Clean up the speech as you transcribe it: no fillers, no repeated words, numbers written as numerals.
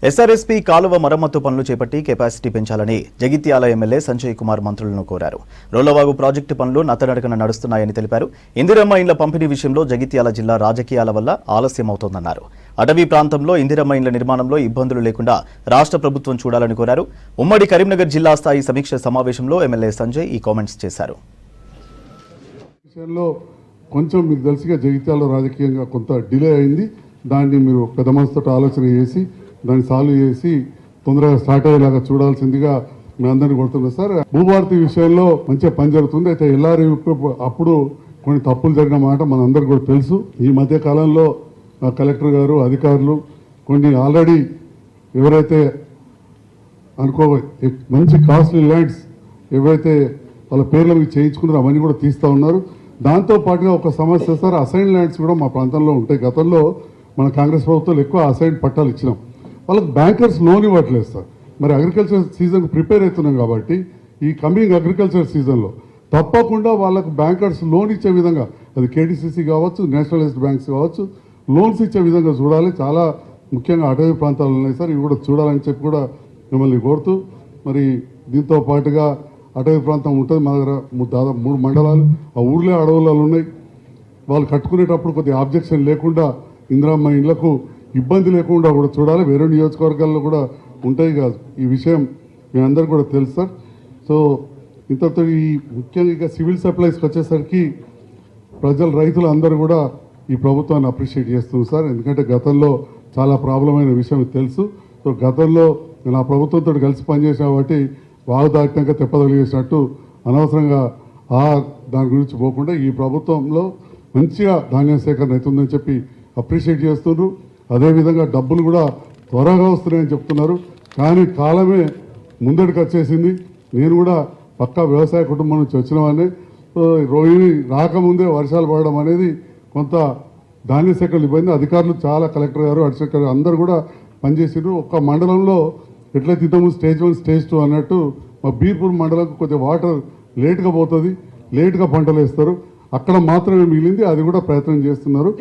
SRSP కాలువ మరమ్మతు పనులు చేపట్టి కెపాసిటీ పెంచాలని జగిత్యాల ఎమ్మెల్యే సంజయ్ కుమార్ మంత్రులను కోరారు. రోలవాగు ప్రాజెక్టు పనులు నత్తనడకన నడుస్తున్నాయని తెలిపారు. ఇందిరమ్మ ఇండ్ల పంపిణీ విషయంలో జగిత్యాల జిల్లా రాజకీయాల వల్ల ఆలస్యమవుతోందన్నారు. అటవీ ప్రాంతంలో ఇందిరమ్మ ఇండ్ల నిర్మాణంలో ఇబ్బందులు లేకుండా రాష్ట్ర ప్రభుత్వం చూడాలని కోరారు. ఉమ్మడి కరీంనగర్ జిల్లా స్థాయి సమీక్ష సమావేశంలో ఎమ్మెల్యే సంజయ్ ఈ కామెంట్స్ చేశారు. కొంచెం మీకు తెలిసిగా జగిత్యాల రాజకీయంగా కొంత డిలే అయింది. దాన్ని మీరు పెద్ద మనసుతో ఆలోచన చేసి దాన్ని సాల్వ్ చేసి తొందరగా స్టార్ట్ అయ్యేలాగా చూడాల్సిందిగా మీ అందరినీ కొడుతున్నాం సార్. భూభారతి విషయంలో మంచిగా పని జరుగుతుంది. అయితే ఎల్ఆర్ఈ అప్పుడు కొన్ని తప్పులు జరిగిన మాట మనందరికీ కూడా తెలుసు. ఈ మధ్య కాలంలో కలెక్టర్ గారు అధికారులు కొన్ని ఆల్రెడీ ఎవరైతే మంచి కాస్ట్లీ ల్యాండ్స్ ఎవరైతే వాళ్ళ పేర్ల మీద చేయించుకున్నారో అవన్నీ కూడా తీస్తూ ఉన్నారు. దాంతోపాటుగా ఒక సమస్య సార్, అసైన్ ల్యాండ్స్ కూడా మా ప్రాంతంలో ఉంటాయి. గతంలో మన కాంగ్రెస్ ప్రభుత్వంలో ఎక్కువ అసైన్ పట్టాలు ఇచ్చినాం. వాళ్ళకి బ్యాంకర్స్ లోన్ ఇవ్వట్లేదు సార్. మరి అగ్రికల్చర్ సీజన్కి ప్రిపేర్ అవుతున్నాం కాబట్టి ఈ కమింగ్ అగ్రికల్చర్ సీజన్లో తప్పకుండా వాళ్ళకు బ్యాంకర్స్ లోన్ ఇచ్చే విధంగా, అది కేటీసీసీ కావచ్చు, నేషనలైజ్డ్ బ్యాంక్స్ కావచ్చు, లోన్స్ ఇచ్చే విధంగా చూడాలి. చాలా ముఖ్యంగా అటవీ ప్రాంతాలు ఉన్నాయి సార్, ఇవి కూడా చూడాలని చెప్పి కూడా మిమ్మల్ని కోరుతూ, మరి దీంతో పాటుగా అటవీ ప్రాంతం ఉంటుంది మా దగ్గర. దాదాపు 3 మండలాలు, ఆ ఊర్లే అడవులలో ఉన్నాయి. వాళ్ళు కట్టుకునేటప్పుడు కొద్దిగా ఆబ్జెక్షన్ లేకుండా ఇందిరమ్మ ఇండ్లకు ఇబ్బంది లేకుండా కూడా చూడాలి. వేరే నియోజకవర్గాల్లో కూడా ఉంటాయి కాదు. ఈ విషయం మీ అందరికీ కూడా తెలుసు సార్. సో ఇంతతో ఈ ముఖ్యంగా సివిల్ సప్లైస్కి వచ్చేసరికి రైతులు అందరూ కూడా ఈ ప్రభుత్వాన్ని అప్రిషియేట్ చేస్తున్నారు సార్. ఎందుకంటే గతంలో చాలా ప్రాబ్లం అయిన విషయం తెలుసు. సో గతంలో నేను ఆ ప్రభుత్వంతో కలిసి పనిచేసా కాబట్టి వాగు దాటినాక తెప్పదలిగేసినట్టు అనవసరంగా దాని గురించి పోకుండా ఈ ప్రభుత్వంలో మంచిగా ధాన్యం సేకరణ అవుతుందని చెప్పి అప్రిషియేట్ చేస్తున్నారు. అదేవిధంగా డబ్బులు కూడా త్వరగా వస్తున్నాయని చెప్తున్నారు. కానీ కాలమే ముందడికి వచ్చేసింది. నేను కూడా పక్కా వ్యవసాయ కుటుంబం నుంచి వచ్చిన వాడిని. రోహిణి రాకముందే వర్షాలు పడడం అనేది కొంత ధాన్య సేకరణ ఇబ్బంది. అధికారులు చాలా, కలెక్టర్ గారు, అడిషనల్ కలెక్టర్ అందరూ కూడా పనిచేసారు. ఒక్క మండలంలో ఎట్లయితే ఇంతకుముందు స్టేజ్ 1 స్టేజ్ 2 అన్నట్టు మా బీర్పూర్ మండలంకు కొద్దిగా వాటర్ లేట్గా పోతుంది, లేట్గా పంటలు వేస్తారు. అక్కడ మాత్రమే మిగిలింది, అది కూడా ప్రయత్నం చేస్తున్నారు.